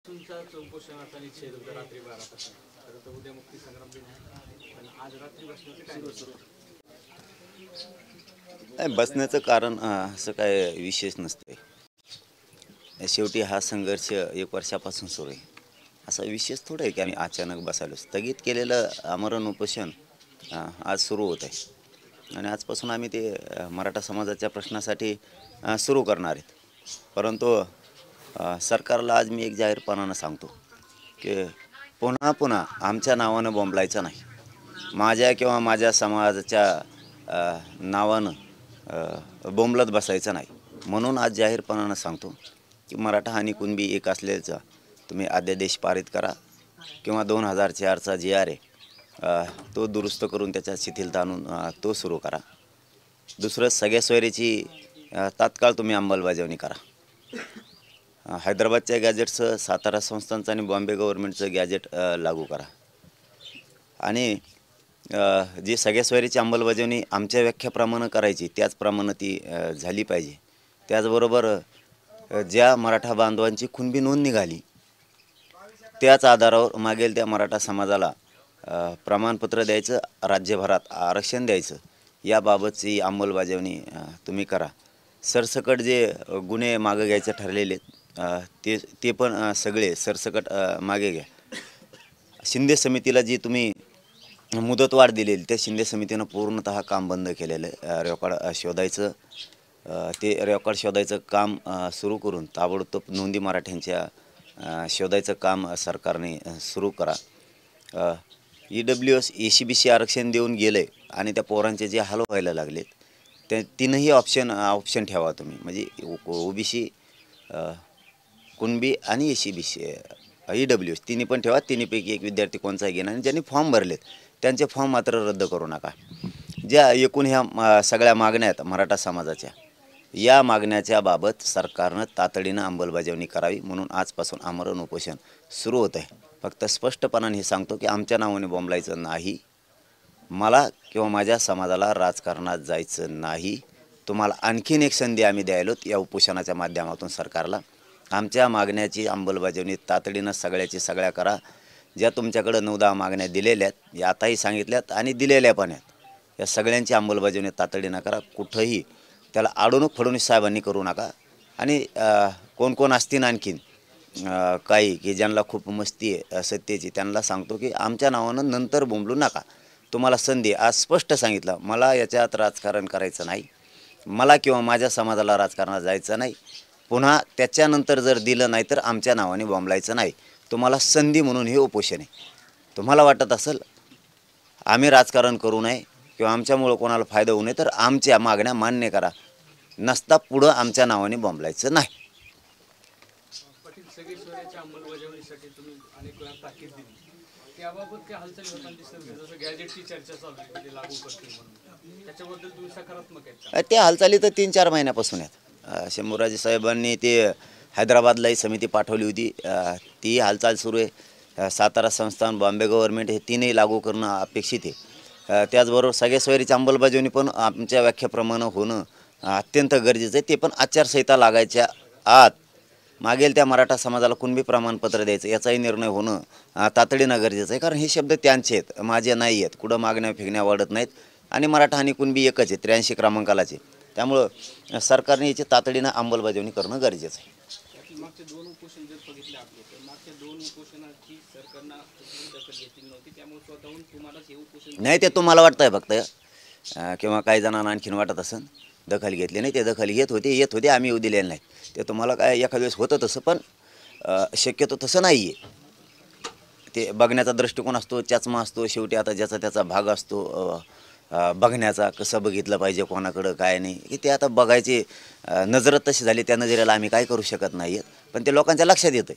तुमचाच उपोषणाचा निश्चय होता रात्री 12 पासून. खरं तर उद्या मुक्ती संग्राम दिन आहे, पण आज रात्री बसण्याचं काय सुरू. नाही, बसण्याचं कारण असं काय विशेष नसते. शेवटी हा संघर्ष 1 वर्षापासून सुरू आहे. असा विशेष थोडं आहे की आम्ही अचानक बसायलो. स्थगित केलेलं आमरण उपोषण आज सुरू होत आहे आणि आजपासून आम्ही ते मराठा समाजाच्या प्रश्नासाठी सुरू करणार आहेत. परंतु सरकारला आज मी एक जाहीरपणानं सांगतो की पुन्हा पुन्हा आमच्या नावानं बोंबलायचं नाही. माझ्या किंवा माझ्या समाजाच्या नावानं बोंबलत बसायचं नाही. म्हणून आज जाहीरपणानं सांगतो की मराठा आणि कुणबी एक असल्याचा तुम्ही अध्यादेश पारित करा किंवा 2004चा जी आर आहे तो दुरुस्त करून त्याच्यात शिथिलता आणून तो सुरू करा. दुसरं, सगळ्या सोयरीची तात्काळ तुम्ही अंमलबजावणी करा. हैदराबादच्या गॅजेटचं, सातारा संस्थांचं आणि बॉम्बे गव्हर्नमेंटचं गॅजेट लागू करा. आणि जी सगळ्या सोयरीची अंमलबजावणी आमच्या व्याख्याप्रमाणे करायची त्याचप्रमाणे ती झाली पाहिजे. त्याचबरोबर ज्या मराठा बांधवांची कुणबी नोंद निघाली त्याच आधारावर मागेल त्या मराठा समाजाला प्रमाणपत्र द्यायचं, राज्यभरात आरक्षण द्यायचं, याबाबतची अंमलबजावणी तुम्ही करा. सरसकट जे गुन्हे मागं घ्यायचे ठरलेले ते पण सगळे सरसकट मागे घ्या. शिंदे समितीला जी तुम्ही मुदतवाढ दिलेली त्या शिंदे समितीनं पूर्णतः काम बंद केलेलं आहे. रेकॉर्ड शोधायचं, ते रेकॉर्ड शोधायचं काम सुरू करून ताबडतोब नोंदी मराठ्यांच्या शोधायचं काम सरकारने सुरू करा. EWS ACBC आरक्षण देऊन गेलं आहे आणि त्या पोरांचे जे हाल व्हायला लागलेत ते तीनही ऑप्शन ठेवा तुम्ही. म्हणजे OBC, कुणबी आणि ACBC EWS तिन्ही पण ठेवा. तिन्हीपैकी एक विद्यार्थी कोणचाही घेणार आणि ज्यांनी फॉर्म भरलेत त्यांचे फॉर्म मात्र रद्द करू नका. ज्या एकूण ह्या सगळ्या मागण्या आहेत मराठा समाजाच्या, या मागण्याच्या बाबत सरकारनं तातडीनं अंमलबजावणी करावी. म्हणून आजपासून आमरण उपोषण सुरू होत आहे. फक्त स्पष्टपणाने हे सांगतो की आमच्या नावाने बोंबलायचं नाही, मला किंवा माझ्या समाजाला राजकारणात जायचं नाही. तुम्हाला आणखीन एक संधी आम्ही द्यायलो या उपोषणाच्या माध्यमातून सरकारला. आमच्या मागण्याची अंमलबजावणी तातडीनं सगळ्याची सगळ्या करा. ज्या तुमच्याकडं 9-10 मागण्या दिलेल्या आहेत, या आताही सांगितल्यात आणि दिलेल्या पण आहेत, या सगळ्यांची अंमलबजावणी तातडीनं करा. कुठंही त्याला अडवणूक फडणवीस साहेबांनी करू नका. आणि कोण कोण असतील आणखीन काही की ज्यांना खूप मस्ती आहे सत्तेची, त्यांना सांगतो की आमच्या नावानं नंतर बोंबलू नका. तुम्हाला संधी आज स्पष्ट सांगितलं, मला याच्यात राजकारण करायचं नाही, मला किंवा माझ्या समाजाला राजकारणात जायचं नाही. पुन्हा त्याच्यानंतर जर दिलं नाही तर आमच्या नावाने बोंबलायचं नाही. तुम्हाला संधी म्हणून हे उपोषण आहे. तुम्हाला वाटत असेल आम्ही राजकारण करू नये किंवा आमच्यामुळं कोणाला फायदा होऊ नये तर आमच्या मागण्या मान्य करा. नसता पुढं आमच्या नावाने बोंबलायचं नाही. पाटील, सगळी सोयऱ्याच्या अंमलबजावणीसाठी तुम्ही अनेक वेळा ताकीद दिली, त्याबाबत काय हालचाली होताना दिसत नाही. जसं गॅजेटची चर्चा चालू आहे ते लागू करतील म्हणून, त्याच्याबद्दल तुम्ही सकारात्मक आहेत का? त्या हालचाली तर 3-4 महिन्यापासून आहेत. शंभूराजे साहेबांनी ते हैदराबादलाही समिती पाठवली होती, ती हालचाल सुरू आहे. सातारा संस्थान, बॉम्बे गव्हर्नमेंट हे तीनही लागू करणं अपेक्षित आहे. त्याचबरोबर सगळ्या सोयरीची अंमलबजावणी पण आमच्या व्याख्याप्रमाणे होणं अत्यंत गरजेचं आहे. ते पण आचारसंहिता लागायच्या आत मागेल त्या मराठा समाजाला कुणबी प्रमाणपत्र द्यायचं याचाही निर्णय होणं तातडीनं गरजेचं आहे. कारण हे शब्द त्यांचे आहेत, माझे नाही आहेत. कुठं मागण्या फेगण्या वाढत नाहीत आणि मराठा आणि कुणबी एकच आहे, 83 क्रमांकालाचे. त्यामुळं सरकारने याची तातडीनं अंमलबजावणी करणं गरजेचं आहे. मागचे 2 उपोषण जर बघितले आपले तर मागच्या 2 उपोषणाची सरकारनं दखल घेतली नव्हती, त्यामुळे स्वतःहून तुम्हालाच हे उपोषण नाही, ते तुम्हाला वाटतं आहे फक्त, किंवा काही जणांना आणखीन वाटत असेल दखल घेतली नाही. ते दखल येत होते, आम्ही येऊ दिलेलं नाही. ते तुम्हाला काय एखाद्या वेळेस होतं तसं, पण शक्यतो तसं नाही आहे. ते बघण्याचा दृष्टिकोन असतो, चष्मा असतो. शेवटी आता ज्याचा त्याचा भाग असतो बघण्याचा, कसं बघितलं पाहिजे, कोणाकडं काय नाही, की ते आता बघायची नजरच तशी झाली. त्या नजरेला आम्ही काय करू शकत नाही आहेत. पण ते लोकांच्या लक्षात येतं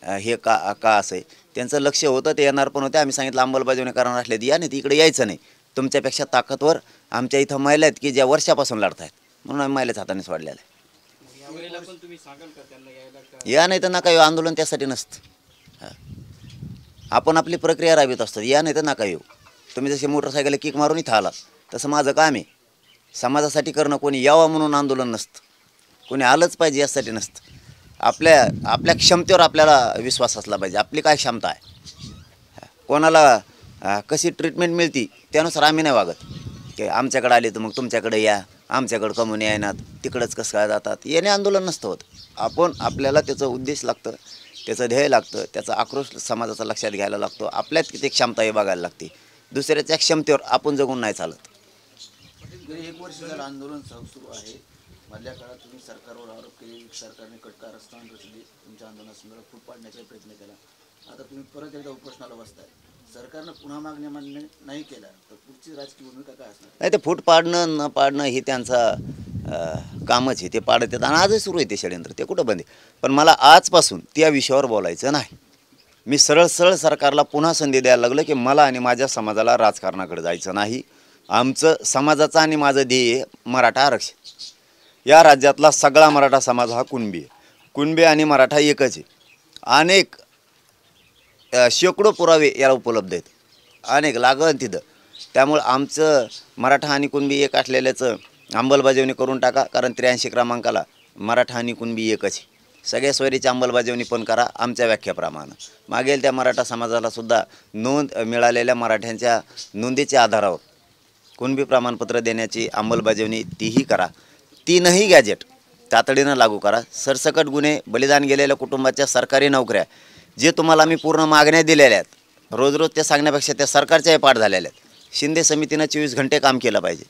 आहे हे का असं आहे. त्यांचं लक्ष होतं, ते येणार पण होते. आम्ही सांगितलं अंमलबजावणी करणार असले तर या, नाही इकडे यायचं नाही. तुमच्यापेक्षा ताकदवर आमच्या इथं महिला आहेत की ज्या वर्षापासून लढत आहेत, म्हणून आम्ही महिलेच हाताने सोडलेलं आहे. यावेळेला पण तुम्ही सांगाल का त्यांना यायला का? या नाही तर नका येऊ. आंदोलन त्यासाठी नसतं. आपण आपली प्रक्रिया राबवित असतो. या नाही तर नका येऊ. तुम्ही जसे मोटरसायकल किक मारून इथं आलात तसं माझं काम आहे समाजासाठी करणं. कोणी यावं म्हणून आंदोलन नसतं, कोणी आलंच पाहिजे यासाठी नसतं. आपल्या आपल्या क्षमतेवर आपल्याला विश्वास असला पाहिजे. आपली काय क्षमता आहे, कोणाला कशी ट्रीटमेंट मिळती त्यानुसार आम्ही नाही वागत की आमच्याकडे आले तर मग तुमच्याकडे या, आमच्याकडं कमून येणार, तिकडंच कसं काय जातात. याने आंदोलन नसतं होत. आपण आपल्याला त्याचं उद्देश लागतं, त्याचं ध्येय लागतं, त्याचा आक्रोश समाजाचा लक्षात घ्यायला लागतो. आपल्यात किती क्षमता हे बघायला लागते. दुसऱ्याच्या क्षमतेवर आपण जगून नाही चालत. गेली 1 वर्ष झालं आंदोलन सुरू आहे. मधल्या काळात तुम्ही सरकारवर आरोप केले, सरकारने कटकारस्थान रचले, तुमच्या आंदोलनासंदर्भात फूट पाडण्याचा प्रयत्न केला. आता तुम्ही परत एकदा उपोषणाला बसताय. सरकारनं पुन्हा मागण्या मान्य नाही केल्या तर पुढची राजकीय भूमिका काय असणार? नाही, ते फूट पाडणं न पाडणं हे त्यांचा कामच आहे. ते पाडत येतात आणि आजही सुरू आहे ते षडयंत्र, ते कुठं बंद आहे. पण मला आजपासून त्या विषयावर बोलायचं नाही. मी सरळ सरकारला पुन्हा संधी द्यायला लागलो की मला आणि माझ्या समाजाला राजकारणाकडे जायचं नाही. आमचं समाजाचं आणि माझं ध्येय मराठा आरक्षण. या राज्यातला सगळा मराठा समाज हा कुणबी आहे. कुणबी आणि मराठा एकच आहे. अनेक शेकडो पुरावे याला उपलब्ध आहेत, अनेक लागन तिथं. त्यामुळं आमचं मराठा आणि कुणबी एक असलेल्याचं अंमलबजावणी करून टाका, कारण 83 क्रमांकाला मराठा आणि कुणबी एकच आहे. सगळ्या सोयरीची अंमलबजावणी पण करा आमच्या व्याख्याप्रमाणे. मागेल त्या मराठा समाजाला सुद्धा नोंद मिळालेल्या मराठ्यांच्या नोंदीच्या आधारावर कुणबी प्रमाणपत्र देण्याची अंमलबजावणी तीही करा. 3ही गॅजेट तातडीनं लागू करा. सरसकट गुन्हे, बलिदान गेलेल्या कुटुंबाच्या सरकारी नोकऱ्या, जे तुम्हाला आम्ही पूर्ण मागण्या दिलेल्या आहेत, रोज रोज ते सांगण्यापेक्षा त्या सरकारच्याही पाठ झालेल्या आहेत. शिंदे समितीनं 24 घंटे काम केलं पाहिजे.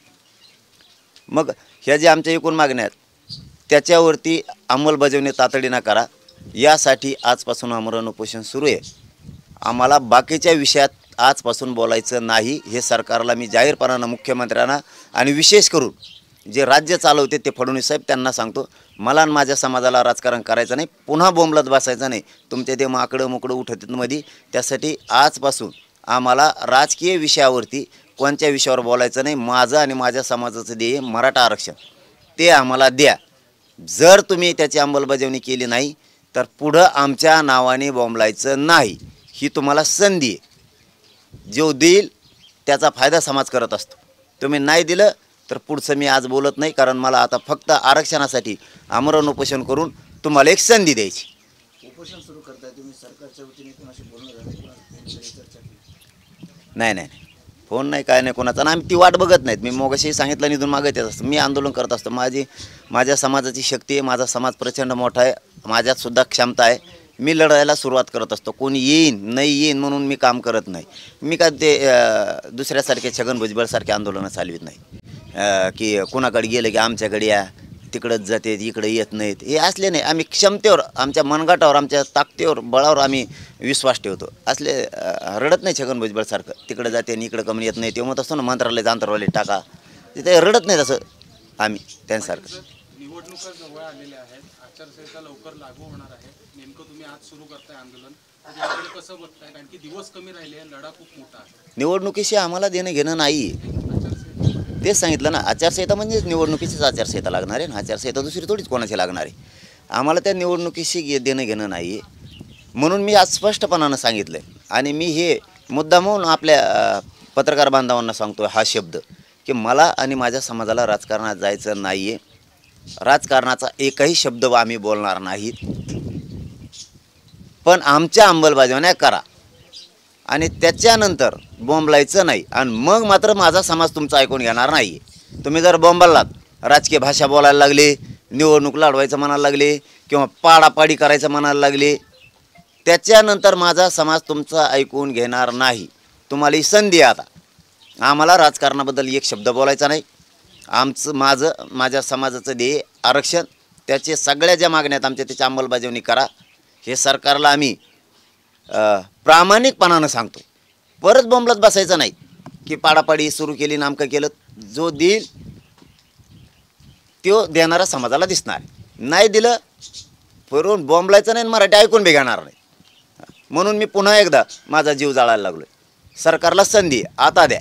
मग ह्या जे आमच्या एकूण मागण्या आहेत त्याच्यावरती अंमलबजावणी तातडीनं करा. यासाठी आजपासून आमरण उपोषण सुरू आहे. आम्हाला बाकीच्या विषयात आजपासून बोलायचं नाही. हे सरकारला मी जाहीरपणानं, मुख्यमंत्र्यांना आणि विशेष करून जे राज्य चालवते ते फडणवीस साहेब त्यांना सांगतो, मला आणि माझ्या समाजाला राजकारण करायचं नाही, पुन्हा बोंबलत बसायचं नाही. तुमच्या ते माकडं मुकडं उठत मध्ये. त्यासाठी आजपासून आम्हाला राजकीय विषयावरती कोणत्या विषयावर बोलायचं नाही. माझं आणि माझ्या समाजाचं ध्येय मराठा आरक्षण, ते आम्हाला द्या. जर तुम्ही त्याची अंमलबजावणी केली नाही तर पुढं आमच्या नावाने बोंबलायचं नाही. ही तुम्हाला संधी आहे. जो देईल त्याचा फायदा समाज करत असतो. तुम्ही नाही दिलं तर पुढचं मी आज बोलत नाही, कारण मला आता फक्त आरक्षणासाठी आमरण उपोषण करून तुम्हाला एक संधी द्यायची. उपोषण सुरू करताय तुम्ही, सरकारच्या वतीने कोणाशी बोलणं झालं, कोणाशी चर्चा केली? नाही, फोन नाही, काय नाही कोणाचा. आणि आम्ही ती वाट बघत नाहीत. मी मगाशी सांगितलं, निधून मागत येत असतं. मी आंदोलन करत असतो. माझ्या समाजाची शक्ती आहे. माझा समाज प्रचंड मोठा आहे. माझ्यातसुद्धा क्षमता आहे. मी लढायला सुरुवात करत असतो. कोणी येईन नाही येईन म्हणून मी काम करत नाही. मी काय ते दुसऱ्यासारखे छगन भुजबळसारखे आंदोलनं चालवित नाही की कोणाकडे गेलं की आमच्याकडे या, तिकडंच जाते, इकडे येत नाहीत. हे असले नाही. आम्ही क्षमतेवर, आमच्या मनगटावर, आमच्या ताकदीवर, बळावर आम्ही विश्वास ठेवतो. असले रडत नाही छगन भुजबळसारखं, तिकडं जाते आणि इकडं कमी येत नाही. ते म्हणत असतो ना, मंत्रालयात अंतरवाले टाका, तिथे रडत नाही तसं आम्ही त्यांच्यासारखं. निवडणुका जवळ आलेल्या आहेत, आचारसंहिता लवकर लागू होणार आहे. नेमकं तुम्ही आज सुरू करताय आंदोलन, तर याकडे कसं बघताय? कारण की दिवस कमी राहिले, लढा खूप मोठा आहे. निवडणुकीशी आम्हाला देणं घेणं नाही. तेच सांगितलं ना, आचारसंहिता म्हणजेच निवडणुकीचीच आचारसंहिता लागणार आहे ना. आचारसंहिता दुसरी थोडीच कोणाची लागणार आहे. आम्हाला त्या निवडणुकीशी देणं घेणं नाही. म्हणून मी आज स्पष्टपणानं सांगितलं आहे. आणि मी हे मुद्दामहून आपल्या पत्रकार बांधवांना सांगतो हा शब्द, की मला आणि माझ्या समाजाला राजकारणात जायचं नाही आहे. राजकारणाचा एकही शब्द आम्ही बोलणार नाहीत. पण आमच्या अंमलबजावण्या करा आणि त्याच्यानंतर बोंबलायचं नाही. आणि मग मात्र माझा समाज तुमचं ऐकून घेणार नाही. तुम्ही जर बोंबलात, राजकीय भाषा बोलायला लागले, निवडणूक लढवायचं म्हणायला लागले किंवा पाडापाडी करायचं म्हणायला लागले, त्याच्यानंतर माझा समाज तुमचं ऐकून घेणार नाही. तुम्हाला ही संधी आहे आता. आम्हाला राजकारणाबद्दल एक शब्द बोलायचा नाही. माझ्या समाजाचं ध्येय आरक्षण, त्याचे सगळ्या ज्या मागण्या आहेत आमच्या त्याची अंमलबजावणी करा. हे सरकारला आम्ही प्रामाणिकपणानं सांगतो. परत बोंबलत बसायचं नाही की पाडापाडी सुरू केली, नामकं केलं. जो देईल तो देणारा समाजाला दिसणार. नाही दिलं फिरून बोंबलायचं नाही, मराठी ऐकून बी घेणार नाही. म्हणून मी पुन्हा एकदा माझा जीव जाळायला लागलो. सरकारला संधी आता द्या.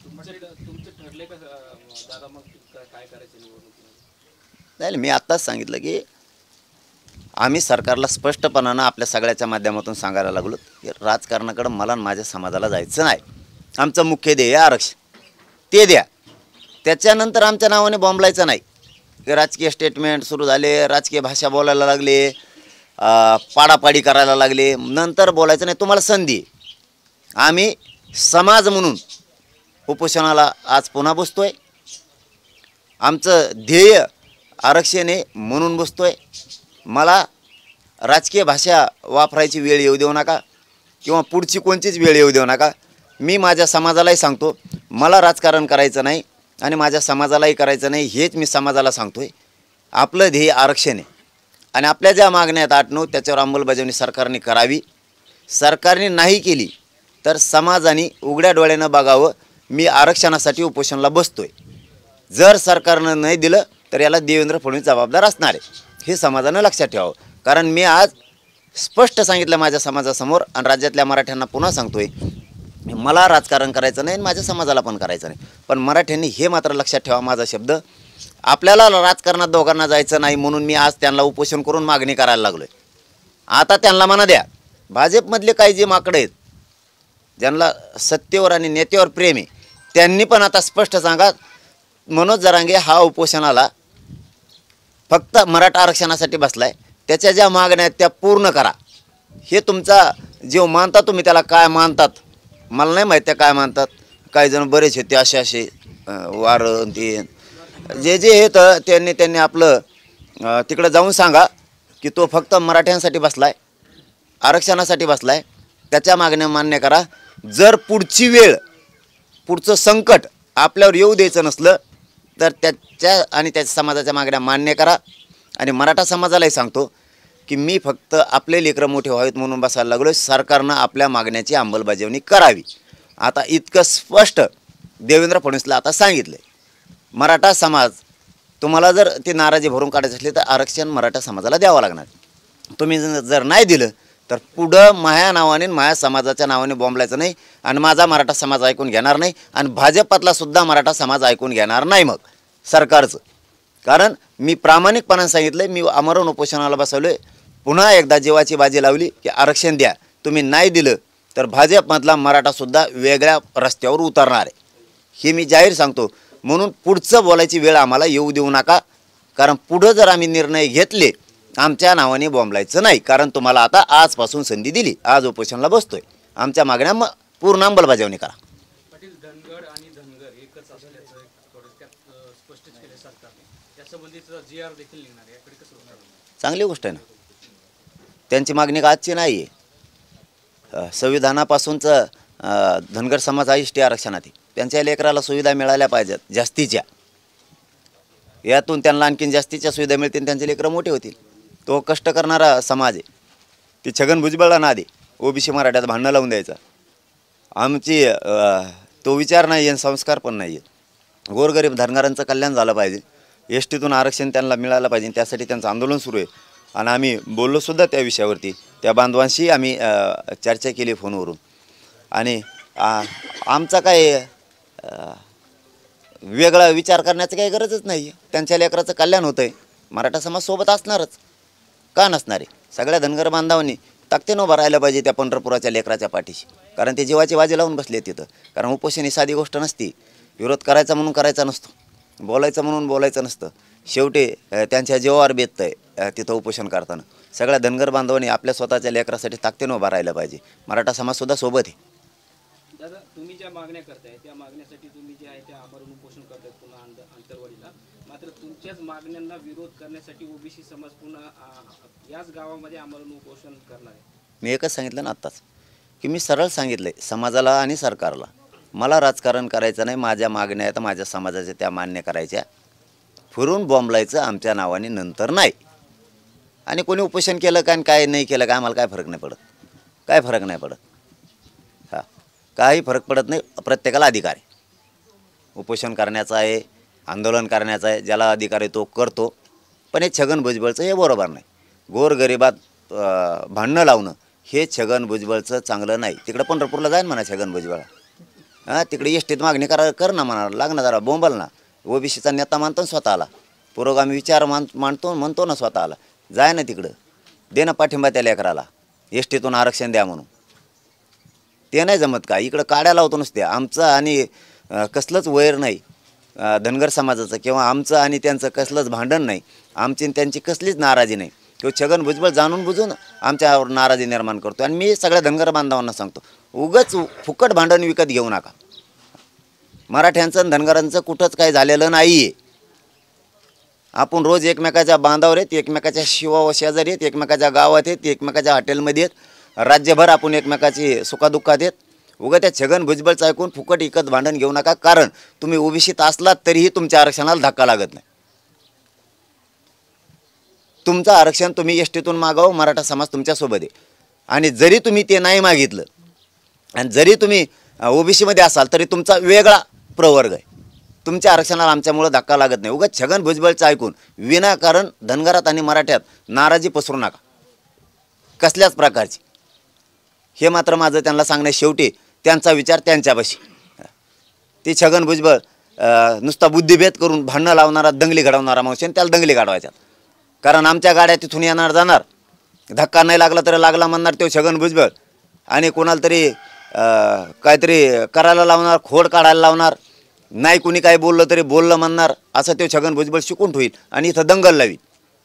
तुमचं ठरले का दादा, मग काय करायचं निवडणुकीमध्ये? नाही, मी आत्ताच सांगितलं की आम्ही सरकारला स्पष्टपणानं आपल्या सगळ्याच्या माध्यमातून सांगायला लागलो की राजकारणाकडं मला आणि माझ्या समाजाला जायचं नाही. आमचं मुख्य ध्येय आरक्षण, ते द्या. त्याच्यानंतर आमच्या नावाने बोंबलायचं नाही. की राजकीय स्टेटमेंट सुरू झाले, राजकीय भाषा बोलायला लागले, पाडापाडी करायला लागले. नंतर बोलायचं नाही, तुम्हाला संधी. आम्ही समाज म्हणून उपोषणाला आज पुन्हा बसतोय. आमचं ध्येय आरक्षण आहे म्हणून बसतोय. मला राजकीय भाषा वापरायची वेळ येऊ देऊ नका किंवा पुढची कोणतीच वेळ येऊ देऊ नका. मी माझ्या समाजालाही सांगतो, मला राजकारण करायचं नाही आणि माझ्या समाजालाही करायचं नाही. हेच मी समाजाला सांगतोय. आपलं ध्येय आरक्षण आहे आणि आपल्या ज्या मागण्या आहेत 8-9 त्याच्यावर अंमलबजावणी सरकारने करावी. सरकारने नाही केली तर समाजाने उघड्या डोळ्यानं बघावं. मी आरक्षणासाठी उपोषणाला बसतोय. जर सरकारनं नाही दिलं तर याला देवेंद्र फडणवीस जबाबदार असणार आहे, हे समाजानं लक्षात ठेवावं. कारण मी आज स्पष्ट सांगितलं माझ्या समाजासमोर आणि राज्यातल्या मराठ्यांना पुन्हा सांगतोय, मला राजकारण करायचं नाही आणि माझ्या समाजाला पण करायचं नाही. पण मराठ्यांनी हे मात्र लक्षात ठेवा, माझा शब्द, आपल्याला राजकारणात दोघांना जायचं नाही म्हणून मी आज त्यांना उपोषण करून मागणी करायला लागलो आहे. आता त्यांना म्हणा द्या, भाजपमधले काही जे माकडे आहेत ज्यांना सत्तेवर आणि नेत्यावर प्रेम आहे त्यांनी पण आता स्पष्ट सांगा, मनोज जरांगे हा उपोषणाला फक्त मराठा आरक्षणासाठी बसलाय, त्याच्या ज्या मागण्या आहेत त्या पूर्ण करा. हे तुमचा जीव मानता तुम्ही, त्याला काय मानतात मला नाही माहीत, त्या काय मानतात. काही जण बरेच होते असे वारं ते जे हे तर त्यांनी आपलं तिकडं जाऊन सांगा की तो फक्त मराठ्यांसाठी बसलाय, आरक्षणासाठी बसलाय. त्याच्या मागण्या मान्य करा. जर पुढची वेळ, पुढचं संकट आपल्यावर येऊ द्यायचं नसलं तर त्याच्या आणि त्याच्या समाजाच्या मागण्या मान्य करा. आणि मराठा समाजालाही सांगतो की मी फक्त आपले लेकरं मोठे व्हावेत म्हणून बसायला लागलो. सरकारनं आपल्या मागण्याची अंमलबजावणी करावी. आता इतकं स्पष्ट देवेंद्र फडणवीसला आता सांगितलं आहे. मराठा समाज, तुम्हाला जर ती नाराजी भरून काढायची असली तर आरक्षण मराठा समाजाला द्यावं लागणार. तुम्ही जर नाही दिलं तर पुढं माया नावाने, माया समाजाच्या नावाने बोंबलायचं नाही आणि माझा मराठा समाज ऐकून घेणार नाही आणि भाजपातला सुद्धा मराठा समाज ऐकून घेणार नाही मग सरकारचं. कारण मी प्रामाणिकपणाने सांगितलं, मी आमरण उपोषणाला बसवलो आहे. पुन्हा एकदा जीवाची बाजी लावली की आरक्षण द्या. तुम्ही नाही दिलं तर भाजपमधला मराठासुद्धा वेगळ्या रस्त्यावर उतरणार आहे, हे मी जाहीर सांगतो. म्हणून पुढचं बोलायची वेळ आम्हाला येऊ देऊ नका. कारण पुढं जर आम्ही निर्णय घेतले, आमच्या नावाने बोंबलायचं नाही. कारण तुम्हाला आता आजपासून संधी दिली, आज उपोषणाला बसतोय. आमच्या मागण्या पूर्ण अंमलबजावणी करा. पाटील, धनगर आणि धनगर एकच असल्याचं थोडक्यात स्पष्ट केलं सरकारने. त्यासंबंधीचा GR देखील निघणार आहे, याकडे कसं होणार? चांगली गोष्ट आहे ना. त्यांची मागणी का आजची नाही आहे. संविधानापासूनचं धनगर समाज हा एसटी आरक्षणात आहे. त्यांच्या लेकराला सुविधा मिळाल्या पाहिजेत जास्तीच्या. यातून त्यांना आणखीन जास्तीच्या सुविधा मिळतील, त्यांचे लेकरं मोठे होतील. तो कष्ट करणारा समाज आहे. ती छगन भुजबळला ना दे ओबीसी मराठ्यात भांडणं लावून द्यायचं. आमची तो विचार नाही आहे, संस्कार पण नाही आहे. गोरगरीब धनगरांचं कल्याण झालं पाहिजे, एसटीतून आरक्षण त्यांना मिळालं पाहिजे, त्यासाठी त्यांचं आंदोलन सुरू आहे. आणि आम्ही बोललोसुद्धा त्या विषयावरती. त्या बांधवांशी आम्ही चर्चा केली फोनवरून. आणि आमचा काय वेगळा विचार करण्याची काही गरजच नाही आहे. त्यांच्या लेकराचं कल्याण होतं आहे, मराठा समाज सोबत असणारच, का नसणार आहे. सगळ्या धनगर बांधवांनी ताकदीनं उभं राहायला पाहिजे त्या पंढरपुराच्या लेकराच्या पाठीशी. कारण ते जीवाची बाजी लावून बसले तिथं. कारण उपोषण ही साधी गोष्ट नसती. विरोध करायचा म्हणून करायचा नसतो, बोलायचं म्हणून बोलायचं नसतं. शेवटी त्यांच्या जीवावर बेततं आहे तिथं उपोषण करताना. सगळ्या धनगर बांधवांनी आपल्या स्वतःच्या लेकरासाठी ताकदीनं उभं राहायला पाहिजे. मराठा समाजसुद्धा सोबत आहे. दादा, तुम्ही ज्या मागण्या करताय त्या मागण्यासाठी तुम्ही जे आहे त्या आमरण उपोषण करताय पुन्हा आंतरवाडीला, मात्र तुमच्याच मागण्यांना विरोध करण्यासाठी ओबीसी समाज पुन्हा याच गावामध्ये आमरण उपोषण करणार आहे. मी एकच सांगितलं ना आत्ताच, की मी सरळ सांगितलं आहे समाजाला आणि सरकारला, मला राजकारण करायचं नाही. माझ्या मागण्या आहेत माझ्या समाजाच्या, त्या मान्य करायच्या. फिरून बोंबलायचं आमच्या नावाने नंतर नाही. आणि कोणी उपोषण केलं का आणि काय नाही केलं का आम्हाला काय फरक नाही पडत, काय फरक नाही पडत. हां, काही फरक पडत नाही. प्रत्येकाला अधिकार आहे उपोषण करण्याचा आहे, आंदोलन करण्याचा आहे. ज्याला अधिकार आहे तो करतो. पण हे छगन भुजबळचं हे बरोबर नाही. गोरगरिबात भांडणं लावणं हे छगन भुजबळचं चांगलं नाही. तिकडं पंढरपूरला जाईन म्हणा छगन भुजबळ. हां, तिकडे एसटीत मागणी कर ना म्हणा, लागणार जरा बोंबल ना. ओबीसीचा नेता मानतो ना स्वतःला, पुरोगामी विचार म्हणतो ना स्वतःला. जाय ना तिकडं, दे ना पाठिंबा त्या लेकराला, एसटीतून आरक्षण द्या म्हणून. ते नाही जमत का? इकडं काड्या लावतो नुसते. आमचं आणि कसलंच वैर नाही. धनगर समाजाचं किंवा आमचं आणि त्यांचं कसलंच भांडण नाही, आमची आणि त्यांची कसलीच नाराजी नाही. तो छगन भुजबळ जाणून बुजून आमच्यावर नाराजी निर्माण करतो. आणि मी सगळ्या धनगर बांधवांना सांगतो, उगाच फुकट भांडण विकत घेऊ नका. मराठ्यांचं आणि धनगरांचं कुठंच काही झालेलं नाही आहे. आपण रोज एकमेकाच्या बांधावर आहेत, एकमेकाच्या शिवा शेजारी आहेत, एकमेकाच्या गावात आहेत, एकमेकाच्या हॉटेलमध्ये आहेत, राज्यभर आपण एकमेकाची सुखादुःखात आहेत. उगा त्या छगन भुजबळचं ऐकून फुकट विकत भांडण घेऊ नका. कारण तुम्ही ओबीसीत असलात तरीही तुमच्या आरक्षणाला धक्का लागत नाही. तुमचं आरक्षण तुम्ही एसटीतून मागावं, मराठा समाज तुमच्यासोबत आहे. आणि जरी तुम्ही ते नाही मागितलं आणि जरी तुम्ही ओबीसीमध्ये असाल तरी तुमचा वेगळा प्रवर्ग आहे. तुमच्या आरक्षणाला आमच्यामुळं धक्का लागत नाही. उगाच छगन भुजबळचं ऐकून विनाकारण धनगरात आणि मराठ्यात नाराजी पसरू नका कसल्याच प्रकारची. हे मात्र माझं त्यांना सांगणं. शेवटी त्यांचा विचार त्यांच्यापाशी. ती छगन भुजबळ नुसता बुद्धिभेद करून भांडणं लावणारा, दंगली घडवणारा माणूस, त्याला दंगली घडवायच्यात. कारण आमच्या गाड्या तिथून येणार जाणार, धक्का नाही लागला तरी लागला म्हणणार तो छगन भुजबळ. आणि कोणाला तरी काहीतरी करायला लावणार, खोड काढायला लावणार, नाही कुणी काही बोललं तरी बोललं म्हणणार, असं तो छगन भुजबळ शिकून ठेईल आणि इथं दंगल लावी.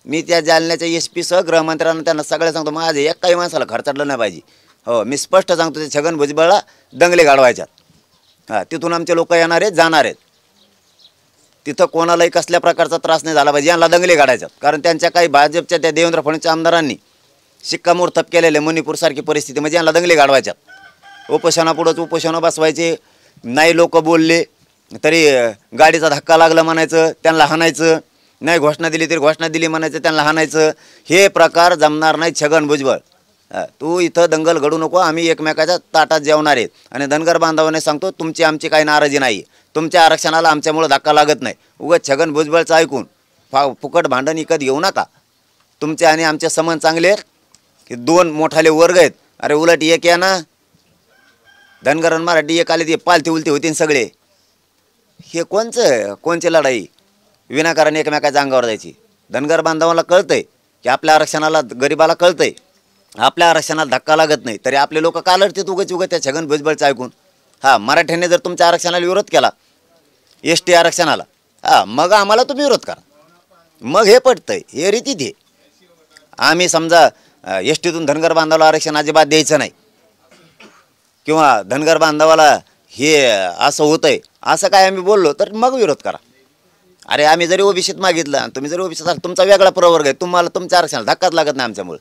मी त्या जालन्याच्या SP सह गृहमंत्र्यांना त्यांना सगळ्या सांगतो, माझे एक काही माणसाला खर्चाडलं नाही पाहिजे. हो, मी स्पष्ट सांगतो, ते छगन भुजबळला दंगले गाडवायच्यात. हां, तिथून आमचे लोक येणार आहेत, जाणार आहेत. तिथं कोणालाही कसल्या प्रकारचा त्रास नाही झाला पाहिजे, यांना दंगले काढायच्यात. कारण त्यांच्या काही भाजपच्या त्या देवेंद्र फडणवीसच्या आमदारांनी शिक्कामोर्तब केलेले मणिपूरसारखी परिस्थिती, म्हणजे यांना दंगले काढवायच्यात. उपोषणापुढंच उपोषणं बसवायचे, नाही लोक बोलले तरी गाडीचा धक्का लागला म्हणायचं, त्यांना हाणायचं, नाही घोषणा दिली तरी घोषणा दिली म्हणायचं, त्यांना हाणायचं. हे प्रकार जमणार नाही छगन भुजबळ. तू इथं दंगल घडू नको, आम्ही एकमेकाच्या ताटात जेवणार आहेत. आणि धनगर बांधवांना सांगतो, तुमची आमची काही नाराजी नाही, तुमच्या आरक्षणाला आमच्यामुळं धक्का लागत नाही. उगाच छगन भुजबळचं ऐकून फुकट भांडण विकत घेऊ नका. तुमचे आणि आमचे संबंध चांगले आहेत की दोन मोठाले वर्ग आहेत. अरे उलट एक या ना, धनगर आणि मराठी एक आले ते पालती उलती होती सगळे. हे कोणची लढाई विनाकारण एकमेकाच्या अंगावर जायची. धनगर बांधवांना कळतंय की आपल्या आरक्षणाला, गरिबाला कळतंय आपल्या आरक्षणाला धक्का लागत नाही, तरी आपले लोक का लढतात उगाच त्या छगन भुजबळचं ऐकून. हां, मराठ्यांनी जर तुमच्या आरक्षणाला विरोध केला, ST आरक्षणाला, हां, मग आम्हाला तुम्ही विरोध करा, मग हे पटतंय, हे रीतीत हे. आम्ही समजा STतून धनगर बांधवाला आरक्षण अजिबात द्यायचं नाही किंवा धनगर बांधवाला हे असं होतंय असं काय आम्ही बोललो तर मग विरोध करा. अरे आम्ही जरी ओबीसीत मागितलं आणि तुम्ही जरी ओबीसीत असाल, तुमचा वेगळा प्रवर्ग आहे, तुम्हाला तुमच्या आरक्षणाला धक्काच लागत नाही आमच्यामुळे.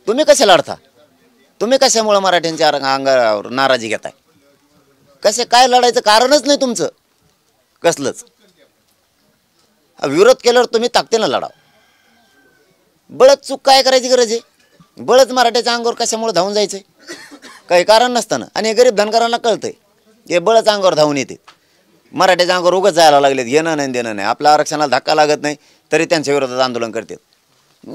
तुम्ही कशा लढता? तुम्ही कशामुळं मराठ्यांच्या अंगावर नाराजी घेताय? कसे काय लढायचं कारणच नाही तुमचं कसलंच. विरोध केल्यावर तुम्ही ताकदीनं लढा. बळच चूक काय करायची गरज आहे? बळच मराठ्याच्या अंगावर कशामुळे धावून जायचंय? काही कारण नसताना. आणि गरीब धनगरांना कळतंय हे बळच अंगावर धावून येते. मराठ्याच्या अंगावर उगाच जायला लागलेत, घेणं नाही देणं नाही, आपल्या आरक्षणाला धक्का लागत नाही तरी त्यांच्या विरोधात आंदोलन करतात.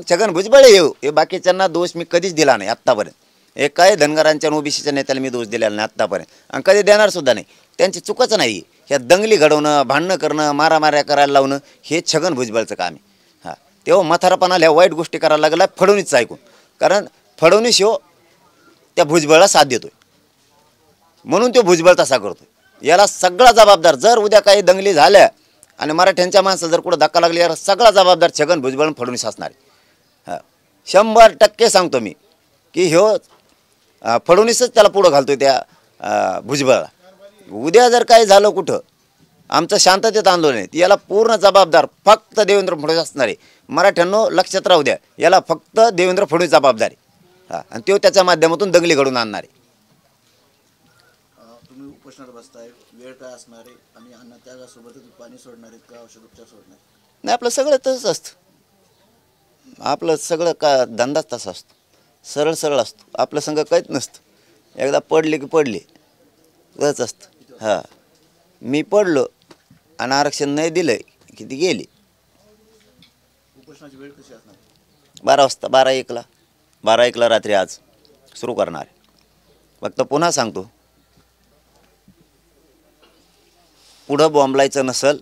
छगन भुजबळ येऊ, हे बाकीच्यांना दोष मी कधीच दिला नाही आत्तापर्यंत. एक काय धनगरांच्या आणि ओबीसीच्या नेत्याला मी दोष दिलेला नाही आत्तापर्यंत आणि कधी देणार सुद्धा नाही. त्यांची चुकच नाही. ह्या दंगली घडवणं, भांडणं करणं, मारामाऱ्या करायला लावणं हे छगन भुजबळचं काम आहे. हां, तेव्हा म्हातारपणाला ह्या वाईट गोष्टी करायला लागला फडणवीसचं ऐकून. कारण फडणवीस ह्यो त्या भुजबळला साथ देतोय म्हणून तो भुजबळ तसा करतोय. याला सगळा जबाबदार, जर उद्या काही दंगली झाल्या आणि मराठ्यांच्या माणसाला जर कुठं धक्का लागली, याला सगळा जबाबदार छगन भुजबळ आणि फडणवीस असणार आहे. हां, 100% सांगतो मी की ह्यो फडणवीसच त्याला पुढं घालतोय त्या भुजबळला. उद्या जर काय झालं कुठं, आमचं शांततेत आंदोलन आहे, याला पूर्ण जबाबदार फक्त देवेंद्र फडणवीस असणार आहे. मराठ्यांनो लक्षात राहू द्या, याला फक्त देवेंद्र फडणवीस जबाबदार आहे. हां, आणि तो त्याच्या माध्यमातून दंगली घडून आणणार आहे. तुम्ही उपोषणात बसताय, वेळ काय असणार आहे आणि अन्न त्यागासोबतच पाणी सोडणार आहेत का औषध उपचार सोडणार? नाही, आपलं सगळं तसंच असतं. आपलं सगळं का धंदाच तसा असतो, सरळ सरळ असतो. आपलं संग काहीच नसतं. एकदा पडले की पडले तसंच असतं. हां, मी पडलो आणि आरक्षण नाही दिलं की ती गेली. उपोषणाची वेळ कशी असणार? 12 वाजता, 12-1ला रात्री आज सुरू करणार. फक्त पुन्हा सांगतो, पुढं बॉम्बलायचं नसेल,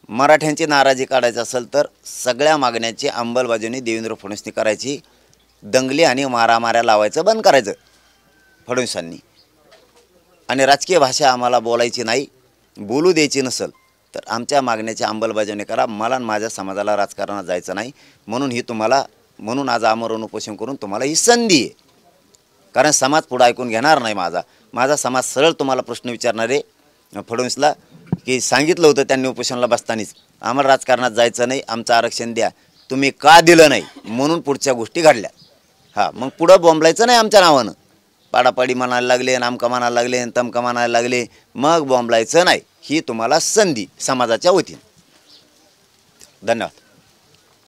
मराठ्यांची नाराजी काढायची असेल तर सगळ्या मागण्याची अंमलबजावणी देवेंद्र फडणवीसनी करायची. दंगली आणि मारामाऱ्या लावायचं बंद करायचं फडणवीसांनी. आणि राजकीय भाषा आम्हाला बोलायची नाही. बोलू द्यायची नसेल तर आमच्या मागण्याची अंमलबजावणी करा. मला आणि माझ्या समाजाला राजकारणात जायचं नाही म्हणून आज आमरण उपोषण करून तुम्हाला ही संधी आहे. कारण समाज पुढं ऐकून घेणार नाही. माझा समाज सरळ तुम्हाला प्रश्न विचारणारे फडणवीसला की सांगितलं होतं त्यांनी उपोषणाला बसतानीच आम्हाला राजकारणात जायचं नाही, आमचं आरक्षण द्या. तुम्ही का दिलं नाही म्हणून पुढच्या गोष्टी घडल्या. मग पुढं बोंबलायचं नाही आमच्या नावानं. पाडापाडी म्हणायला लागले, नामका म्हणायला लागले, तमका म्हणायला लागले, मग बोंबलायचं नाही. ही तुम्हाला संधी समाजाच्या वतीने. धन्यवाद.